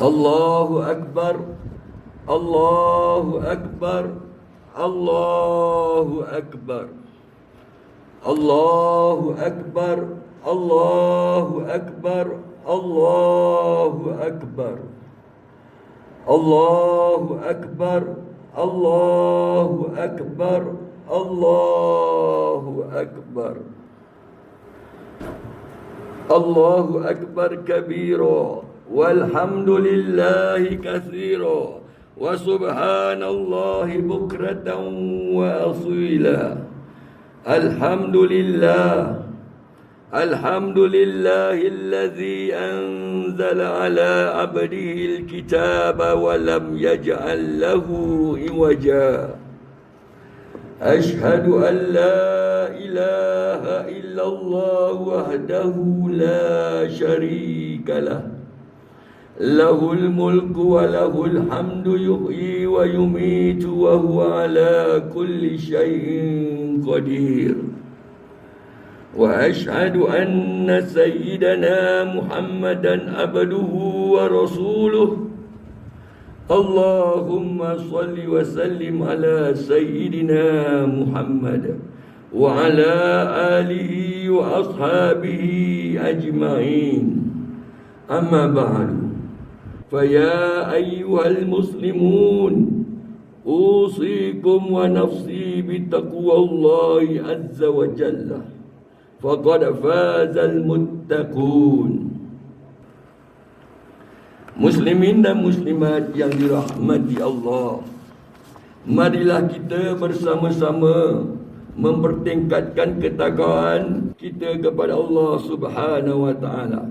Allahu Akbar, Allahu Akbar, Allahu Akbar, Allahu Akbar, Allahu Akbar, Allahu Akbar, Allahu Akbar, Allahu Akbar, Allahu Akbar. Allahu Akbar kabira walhamdulillahi katsira wa subhanallahi bukratan wa asila. Alhamdulillah, alhamdulillahilladzi anzala ala abdihi alkitaba wa lam yaj'al lahu iwaja. Ashhadu an la ilaha illallah wahdahu la syarika lah. Lahul mulku wa lahul hamdu yuhyi wa yumitu wa huwa ala kulli syai'in qadir. Wa ashhadu anna sayyidana Muhammadan abduhu wa rasuluh. Allahumma salli wa sallim ala sayyidina Muhammad wa ala alihi wa ashabihi ajma'in. Amma ba'du. Faya ayyuhal muslimun, usikum wa nafsi bitaqwallahi azza wa jalla. Faqad fazal muttaqun. Muslimin dan muslimat yang dirahmati Allah, marilah kita bersama-sama mempertingkatkan ketakwaan kita kepada Allah Subhanahu wa taala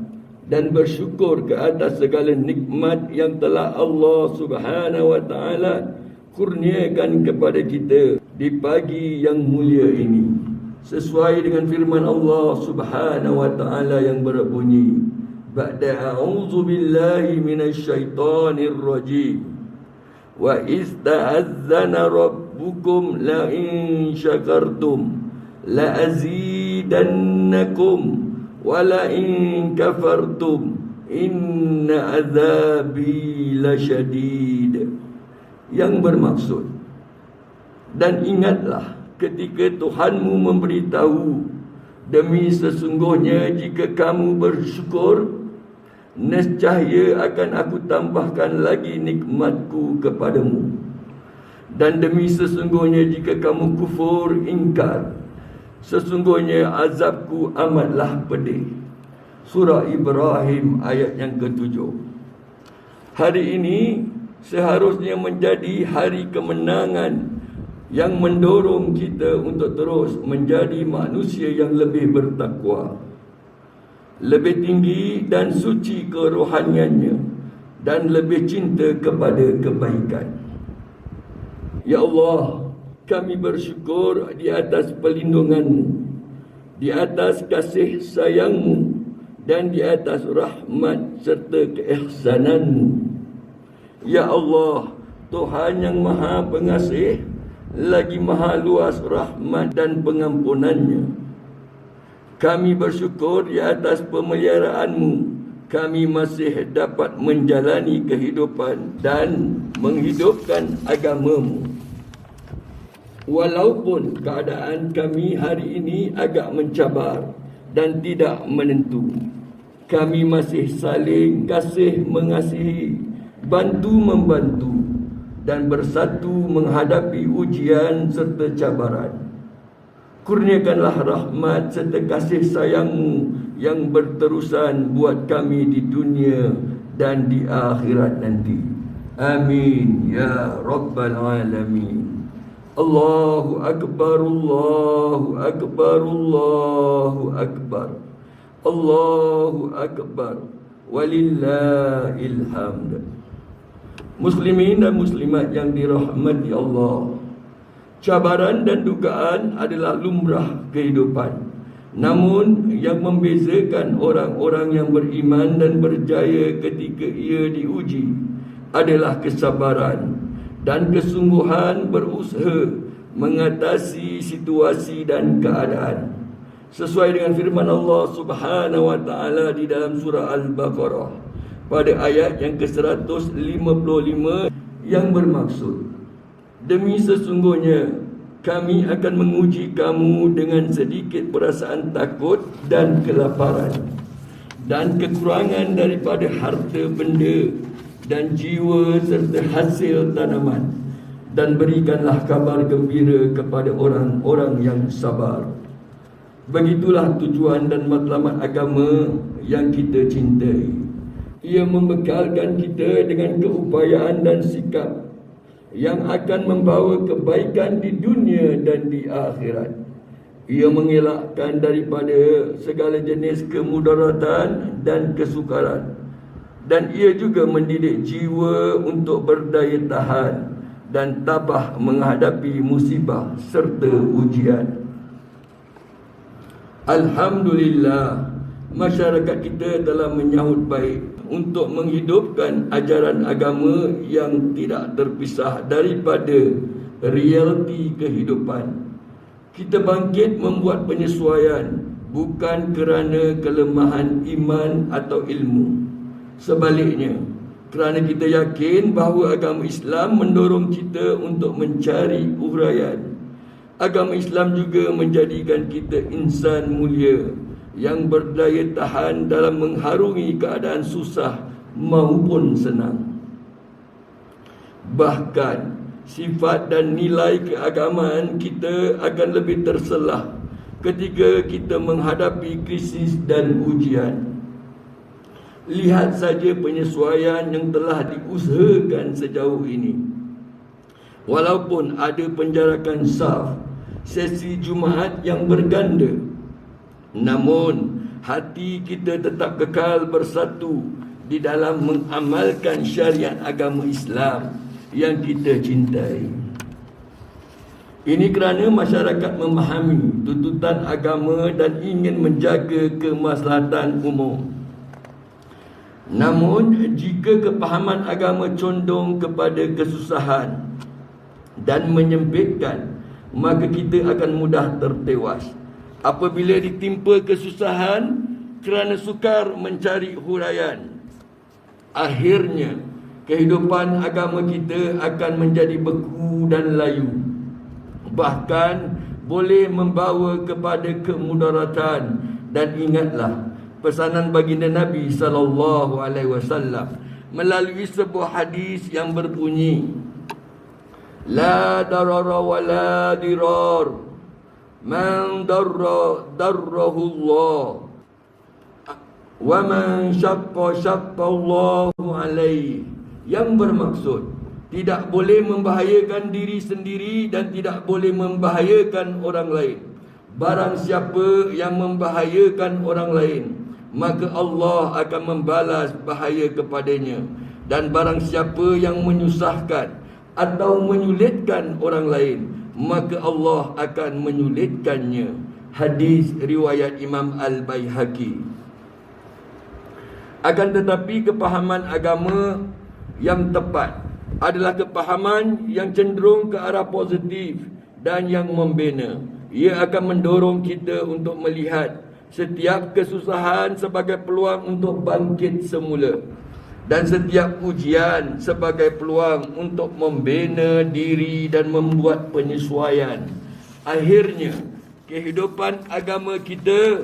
dan bersyukur ke atas segala nikmat yang telah Allah Subhanahu wa taala kurniakan kepada kita di pagi yang mulia ini, sesuai dengan firman Allah Subhanahu wa taala yang berbunyi, ba'da a'udzu billahi minasy syaithanir rajim, wa ista'adzana rabbukum la in syakartum la azidannakum wa la in kafartum inna azabi lasyadid. Yang bermaksud, dan ingatlah ketika Tuhanmu memberitahu, demi sesungguhnya jika kamu bersyukur, nescaya akan aku tambahkan lagi nikmatku kepadamu. Dan demi sesungguhnya jika kamu kufur ingkar, sesungguhnya azabku amatlah pedih. Surah Ibrahim ayat yang ke-7. Hari ini seharusnya menjadi hari kemenangan yang mendorong kita untuk terus menjadi manusia yang lebih bertakwa, lebih tinggi dan suci kerohaniannya, dan lebih cinta kepada kebaikan. Ya Allah, kami bersyukur di atas perlindungan-Mu, di atas kasih sayang-Mu, dan di atas rahmat serta keihsanan-Mu. Ya Allah, Tuhan yang Maha Pengasih, lagi maha luas rahmat dan pengampunannya. Kami bersyukur di atas pemeliharaan-Mu, kami masih dapat menjalani kehidupan dan menghidupkan agama-Mu. Walaupun keadaan kami hari ini agak mencabar dan tidak menentu, kami masih saling kasih mengasihi, bantu-membantu, dan bersatu menghadapi ujian serta cabaran. Kurniakanlah rahmat serta kasih sayang-Mu yang berterusan buat kami di dunia dan di akhirat nanti. Amin ya Rabbal Alamin. Allahu Akbar, Allahu Akbar, Allahu Akbar, Allahu Akbar, walillahil hamd. Muslimin dan muslimat yang dirahmati Allah, cabaran dan dugaan adalah lumrah kehidupan. Namun yang membezakan orang-orang yang beriman dan berjaya ketika ia diuji adalah kesabaran dan kesungguhan berusaha mengatasi situasi dan keadaan. Sesuai dengan firman Allah Subhanahu wa taala di dalam surah Al-Baqarah, pada ayat yang ke-155 yang bermaksud, demi sesungguhnya kami akan menguji kamu dengan sedikit perasaan takut dan kelaparan dan kekurangan daripada harta benda dan jiwa serta hasil tanaman, dan berikanlah kabar gembira kepada orang-orang yang sabar. Begitulah tujuan dan matlamat agama yang kita cintai. Ia membekalkan kita dengan keupayaan dan sikap yang akan membawa kebaikan di dunia dan di akhirat. Ia mengelakkan daripada segala jenis kemudaratan dan kesukaran, dan ia juga mendidik jiwa untuk berdaya tahan dan tabah menghadapi musibah serta ujian. Alhamdulillah, masyarakat kita telah menyahut baik untuk menghidupkan ajaran agama yang tidak terpisah daripada realiti kehidupan. Kita bangkit membuat penyesuaian bukan kerana kelemahan iman atau ilmu. Sebaliknya, kerana kita yakin bahawa agama Islam mendorong kita untuk mencari uraian. Agama Islam juga menjadikan kita insan mulia yang berdaya tahan dalam mengharungi keadaan susah maupun senang. Bahkan sifat dan nilai keagamaan kita akan lebih terselah ketika kita menghadapi krisis dan ujian. Lihat saja penyesuaian yang telah diusahakan sejauh ini. Walaupun ada penjarakan saf, sesi Jumaat yang berganda, namun hati kita tetap kekal bersatu di dalam mengamalkan syariat agama Islam yang kita cintai. Ini kerana masyarakat memahami tuntutan agama dan ingin menjaga kemaslahatan umum. Namun, jika kepahaman agama condong kepada kesusahan dan menyempitkan, maka kita akan mudah tertewas. Apabila ditimpa kesusahan kerana sukar mencari huraian, akhirnya kehidupan agama kita akan menjadi beku dan layu, bahkan boleh membawa kepada kemudaratan. Dan ingatlah pesanan baginda Nabi SAW melalui sebuah hadis yang berbunyi, la darara wa la dirar, man darrahu Allah, wa man syaqqa Allahu alaihi. Yang bermaksud, tidak boleh membahayakan diri sendiri dan tidak boleh membahayakan orang lain. Barang siapa yang membahayakan orang lain, maka Allah akan membalas bahaya kepadanya. Dan barang siapa yang menyusahkan atau menyulitkan orang lain, maka Allah akan menyulitkannya. Hadis riwayat Imam Al-Baihaqi. Akan tetapi kepahaman agama yang tepat adalah kepahaman yang cenderung ke arah positif dan yang membina. Ia akan mendorong kita untuk melihat setiap kesusahan sebagai peluang untuk bangkit semula, dan setiap ujian sebagai peluang untuk membina diri dan membuat penyesuaian. Akhirnya, kehidupan agama kita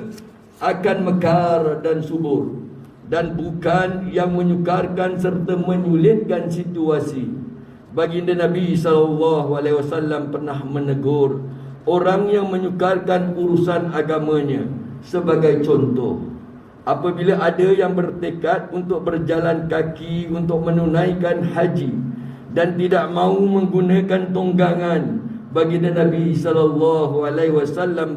akan mekar dan subur, dan bukan yang menyukarkan serta menyulitkan situasi. Baginda Nabi SAW pernah menegur orang yang menyukarkan urusan agamanya. Sebagai contoh, apabila ada yang bertekad untuk berjalan kaki untuk menunaikan haji dan tidak mahu menggunakan tunggangan, baginda Nabi SAW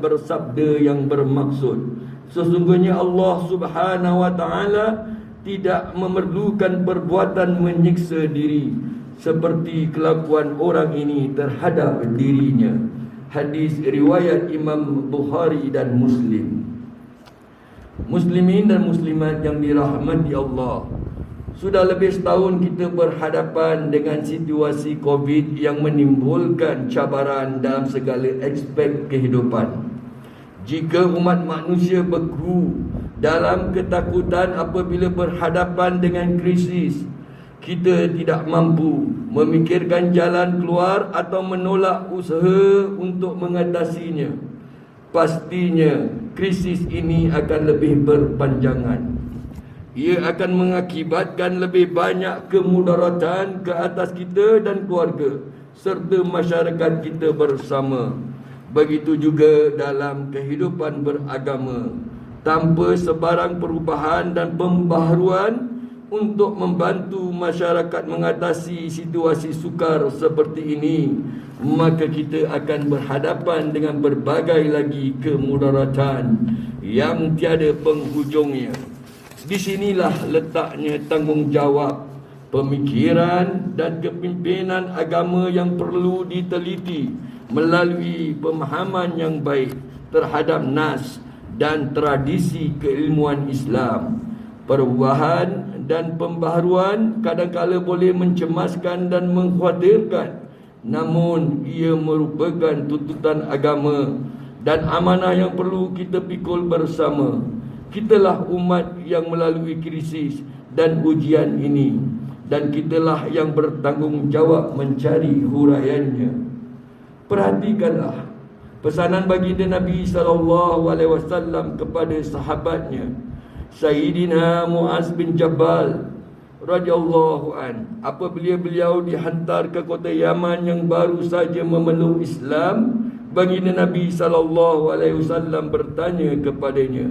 bersabda yang bermaksud, sesungguhnya Allah Subhanahu wa taala tidak memerlukan perbuatan menyiksa diri seperti kelakuan orang ini terhadap dirinya. Hadis riwayat Imam Bukhari dan Muslim. Muslimin dan muslimat yang dirahmati Allah, sudah lebih setahun kita berhadapan dengan situasi COVID yang menimbulkan cabaran dalam segala aspek kehidupan. Jika umat manusia beku dalam ketakutan apabila berhadapan dengan krisis. Kita tidak mampu memikirkan jalan keluar atau menolak usaha untuk mengatasinya. Pastinya krisis ini akan lebih berpanjangan. Ia akan mengakibatkan lebih banyak kemudaratan ke atas kita dan keluarga serta masyarakat kita bersama. Begitu juga dalam kehidupan beragama. Tanpa sebarang perubahan dan pembaharuan untuk membantu masyarakat mengatasi situasi sukar seperti ini, maka kita akan berhadapan dengan berbagai lagi kemudaratan yang tiada penghujungnya. Di sinilah letaknya tanggungjawab, pemikiran dan kepimpinan agama yang perlu diteliti melalui pemahaman yang baik terhadap nas dan tradisi keilmuan Islam. Perubahan dan pembaharuan kadang-kala boleh mencemaskan dan mengkhawatirkan, namun ia merupakan tuntutan agama dan amanah yang perlu kita pikul bersama. Kitalah umat yang melalui krisis dan ujian ini, dan kitalah yang bertanggungjawab mencari huraiannya. Perhatikanlah pesanan baginda Nabi SAW kepada sahabatnya, Sayyidina Muaz bin Jabal radhiyallahu an, apabila beliau dihantar ke kota Yaman yang baru saja memeluk Islam. Baginda Nabi SAW bertanya kepadanya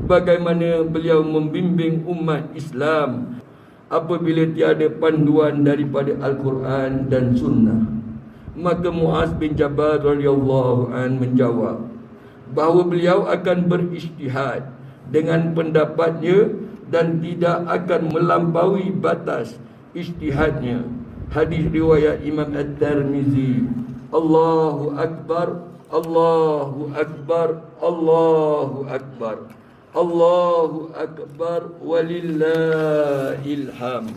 bagaimana beliau membimbing umat Islam apabila tiada panduan daripada Al-Quran dan Sunnah. Maka Muaz bin Jabal radhiyallahu an menjawab bahawa beliau akan berijtihad dengan pendapatnya dan tidak akan melampaui batas ijtihadnya. Hadis riwayat Imam At-Tirmizi. Allahu Akbar, Allahu Akbar, Allahu Akbar, Allahu Akbar, walillahil hamd.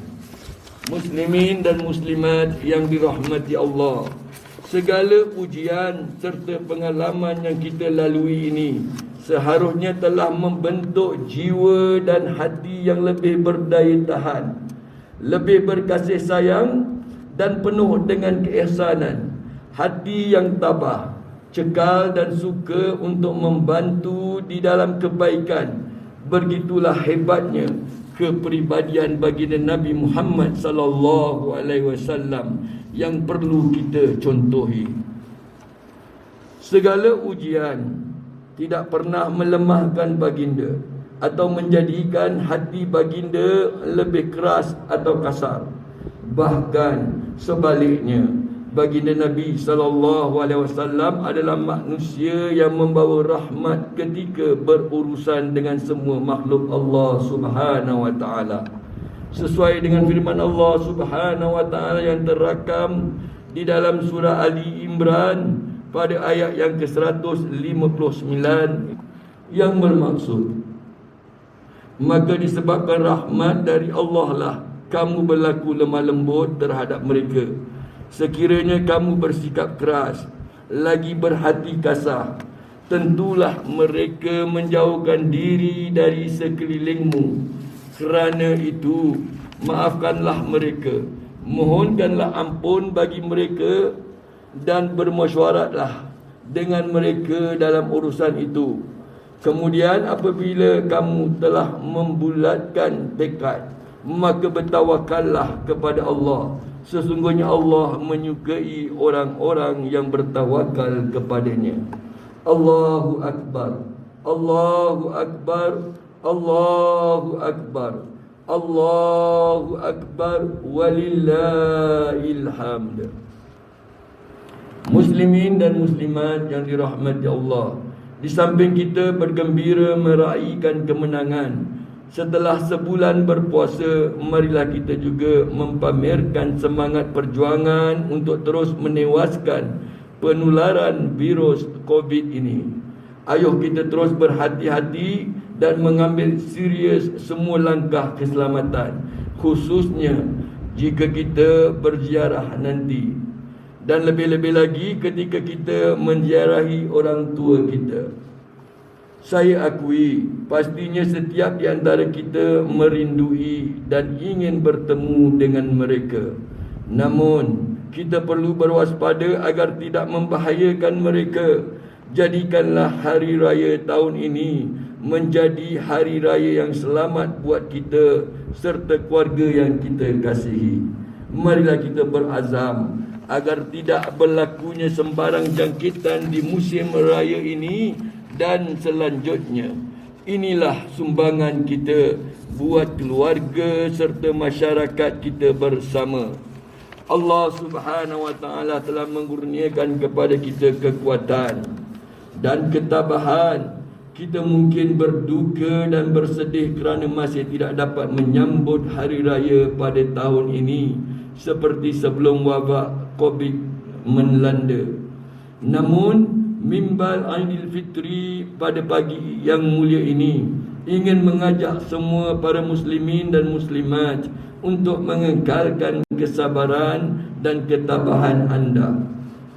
Muslimin dan muslimat yang dirahmati Allah, segala ujian serta pengalaman yang kita lalui ini seharusnya telah membentuk jiwa dan hati yang lebih berdaya tahan, lebih berkasih sayang dan penuh dengan keihsanan. Hati yang tabah, cekal dan suka untuk membantu di dalam kebaikan. Begitulah hebatnya kepribadian baginda Nabi Muhammad sallallahu alaihi wasallam yang perlu kita contohi. Segala ujian tidak pernah melemahkan baginda atau menjadikan hati baginda lebih keras atau kasar. Bahkan sebaliknya, baginda Nabi SAW adalah manusia yang membawa rahmat ketika berurusan dengan semua makhluk Allah Subhanahu wa taala. Sesuai dengan firman Allah Subhanahu wa taala yang terakam di dalam surah Ali Imran pada ayat yang ke-159 yang bermaksud, maka disebabkan rahmat dari Allah lah kamu berlaku lemah lembut terhadap mereka. Sekiranya kamu bersikap keras, lagi berhati kasar, tentulah mereka menjauhkan diri dari sekelilingmu. Kerana itu, maafkanlah mereka, mohonkanlah ampun bagi mereka dan bermesyuaratlah dengan mereka dalam urusan itu. Kemudian apabila kamu telah membulatkan tekad, maka bertawakallah kepada Allah. Sesungguhnya Allah menyukai orang-orang yang bertawakal kepadanya. Allahu Akbar, Allahu Akbar, Allahu Akbar, Allahu Akbar, walillahil hamd. Muslimin dan muslimat yang dirahmati Allah, di samping kita bergembira meraihkan kemenangan setelah sebulan berpuasa, marilah kita juga mempamerkan semangat perjuangan untuk terus menewaskan penularan virus COVID ini. Ayuh kita terus berhati-hati dan mengambil serius semua langkah keselamatan, khususnya jika kita berziarah nanti, dan lebih-lebih lagi ketika kita menziarahi orang tua kita. Saya akui, pastinya setiap di antara kita merindui dan ingin bertemu dengan mereka. Namun, kita perlu berwaspada agar tidak membahayakan mereka. Jadikanlah hari raya tahun ini menjadi hari raya yang selamat buat kita serta keluarga yang kita kasihi. Marilah kita berazam agar tidak berlakunya sembarang jangkitan di musim raya ini dan selanjutnya. Inilah sumbangan kita buat keluarga serta masyarakat kita bersama. Allah Subhanahu wa taala telah mengurniakan kepada kita kekuatan dan ketabahan. Kita mungkin berduka dan bersedih kerana masih tidak dapat menyambut hari raya pada tahun ini seperti sebelum wabak Covid melanda. Namun Mimbal Aidilfitri pada pagi yang mulia ini ingin mengajak semua para muslimin dan muslimat untuk mengekalkan kesabaran dan ketabahan anda.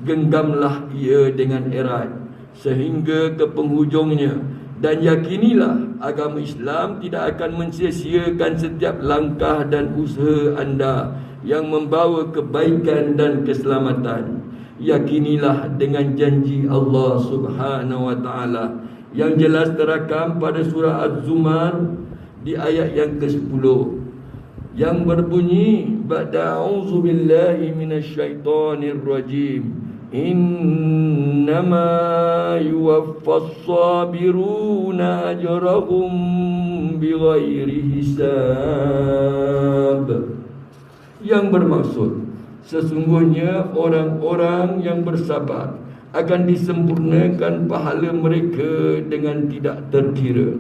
Genggamlah ia dengan erat sehingga ke penghujungnya dan yakinilah agama Islam tidak akan mensia-siakan setiap langkah dan usaha anda yang membawa kebaikan dan keselamatan. Yakinilah dengan janji Allah Subhanahu wa taala yang jelas terakam pada surah Az-Zumar di ayat yang ke-10 yang berbunyi ba'da a'udzu billahi minasyaitonir rajim innama yuwaffas sabiruna ajrahum bighairi hisab, yang bermaksud sesungguhnya orang-orang yang bersabar akan disempurnakan pahala mereka dengan tidak terkira.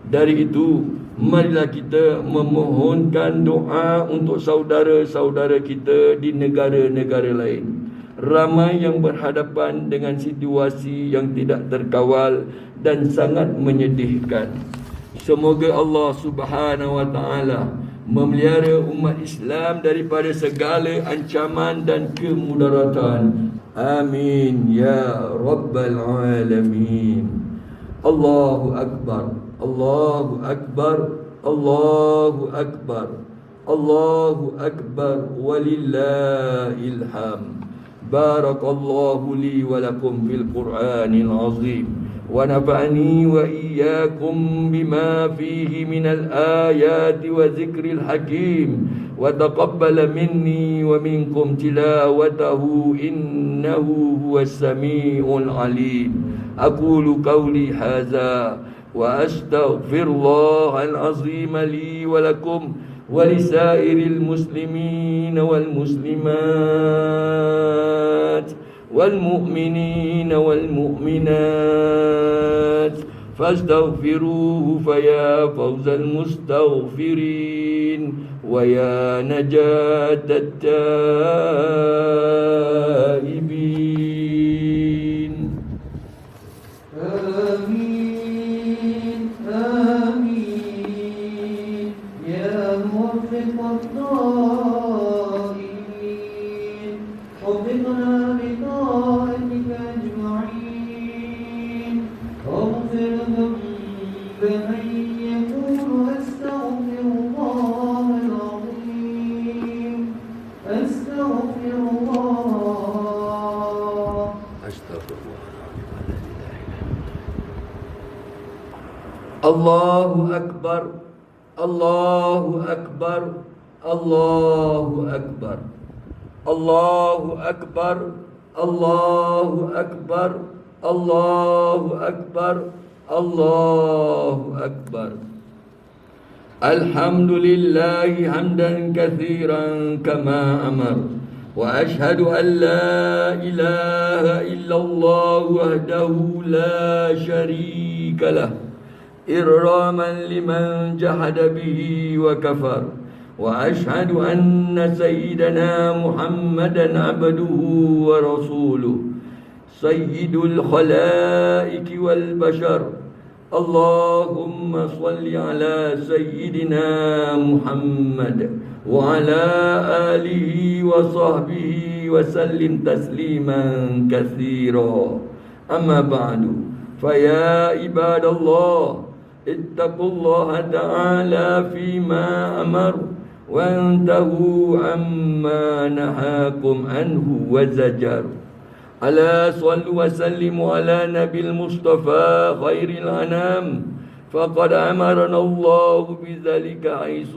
Dari itu, marilah kita memohonkan doa untuk saudara-saudara kita di negara-negara lain. Ramai yang berhadapan dengan situasi yang tidak terkawal dan sangat menyedihkan. Semoga Allah Subhanahu wa taala memelihara umat Islam daripada segala ancaman dan kemudaratan. Amin ya rabbal alamin. Allahu akbar, Allahu akbar, Allahu akbar, Allahu akbar, walillahil hamd. Barakallahu li wa lakum fil Qur'anil azim. ونفعني وإياكم بما فيه من الآيات وذكر الحكيم وتقبل مني ومنكم تلاوته إنه هو السميع العليم. أقول قولي هذا وأستغفر الله العظيم لي ولكم ولسائر المسلمين والمسلمات والمؤمنين والمؤمنات فاستغفروه فيا فوز المستغفرين ويا نجاة التائبين. آمين آمين يا موفق الضالين وفقنا بطاعتك أجمعين واغفر ذنب من يقول أستغفر الله العظيم أستغفر الله أستغفر الله أكبر الله أكبر الله أكبر الله أكبر الله أكبر الله أكبر الله أكبر. الحمد لله حمدا كثيرا كما أمر وأشهد أن لا إله إلا الله وحده لا شريك له إرغاما لمن جحد به وكفر وأشهد أن سيدنا محمدا عبده ورسوله سيد الخلائق والبشر. اللهم صل على سيدنا محمد وعلى آله وصحبه وسلم تسليما كثيرا. أما بعد فيا عباد الله اتقوا الله تعالى فيما أمر وانتهوا عما نهاكم عنه وزجر. ألا صلوا وسلموا على نبي المصطفى خير الأنام، فقد أمرنا الله بذلك حيث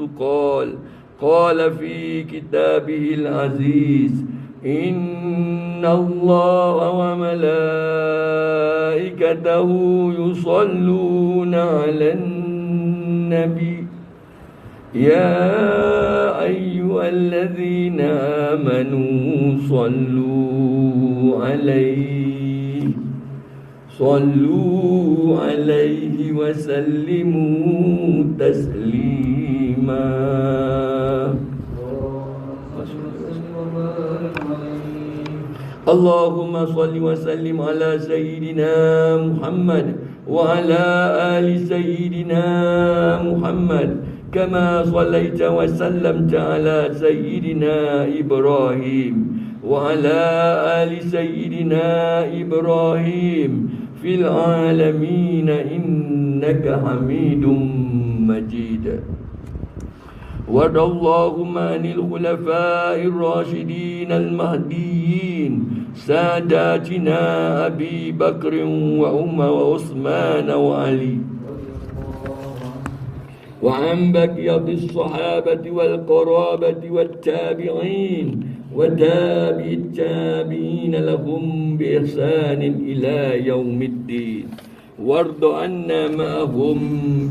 قال في كتابه العزيز: إن الله وملائكته يصلون على النبي يا أيها الذين آمنوا صلوا عليه وسلموا تسليما. اللهم صل وسلم على سيدنا محمد وعلى آل سيدنا محمد كما صليت وسلمت على سيدنا إبراهيم وعلى آل سيدنا إبراهيم في العالمين إنك حميد مجيد. وارض اللهم عن الخلفاء الراشدين المهديين ساداتنا أبي بكر وعمر وعثمان وعلي، وعن بقية الصحابة والقرابة والتابعين وتابع التابعين لهم بإحسان إلى يوم الدين، وارض عنا معهم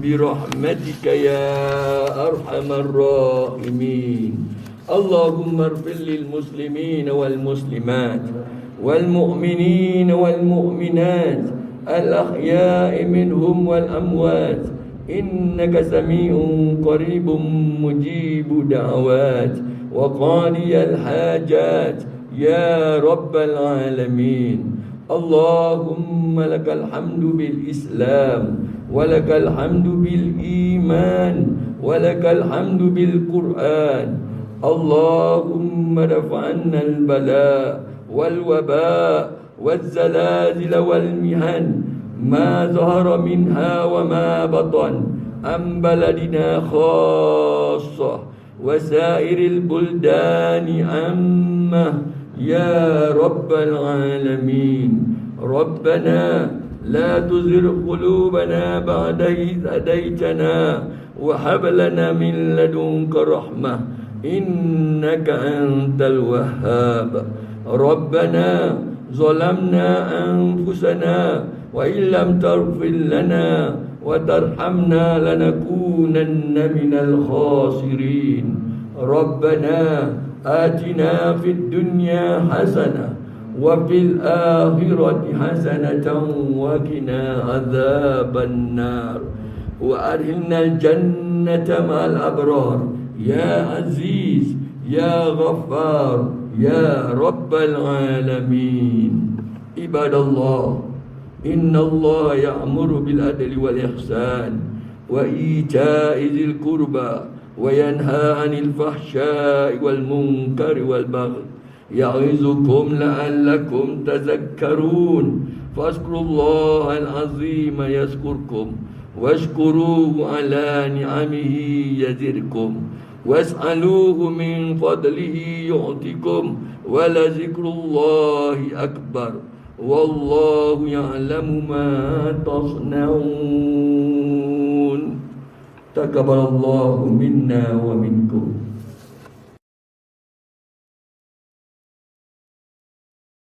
برحمتك يا أرحم الراحمين. اللهم اغفر للمسلمين والمسلمات والمؤمنين والمؤمنات الأحياء منهم والأموات، إنك سميع قريب مجيب دعوات وقاضي الحاجات يا رب العالمين. اللهم لك الحمد بالإسلام ولك الحمد بالإيمان ولك الحمد بالقرآن. اللهم ارفع عنا البلاء والوباء والزلازل والمحن ما ظهر منها وما بطن عن بلدنا خاصة وسائر البلدان عامة يا رب العالمين. ربنا لا تزغ قلوبنا بعد إذ هديتنا وهب لنا من لدنك رحمة إنك أنت الوهاب. ربنا ظلمنا أنفسنا وإن لم تغفر لنا وترحمنا لنكونن من الخاسرين. ربنا آتنا في الدنيا حسنة وفي الآخرة حسنة وقنا عذاب النار وأدخلنا الجنة مع الأبرار يا عزيز يا غفار يا رب العالمين. عباد الله، إن الله يأمر بالعدل والإحسان وإيتاء ذي القربى وينهى عن الفحشاء والمنكر والبغي يعظكم لعلكم تذكرون. فاذكروا الله العظيم يذكركم واشكروه على نعمه يزدكم واسألوه من فضله يعطكم ولذكر الله أكبر والله يعلم ما تصنعون. تقبل الله منا ومنكم.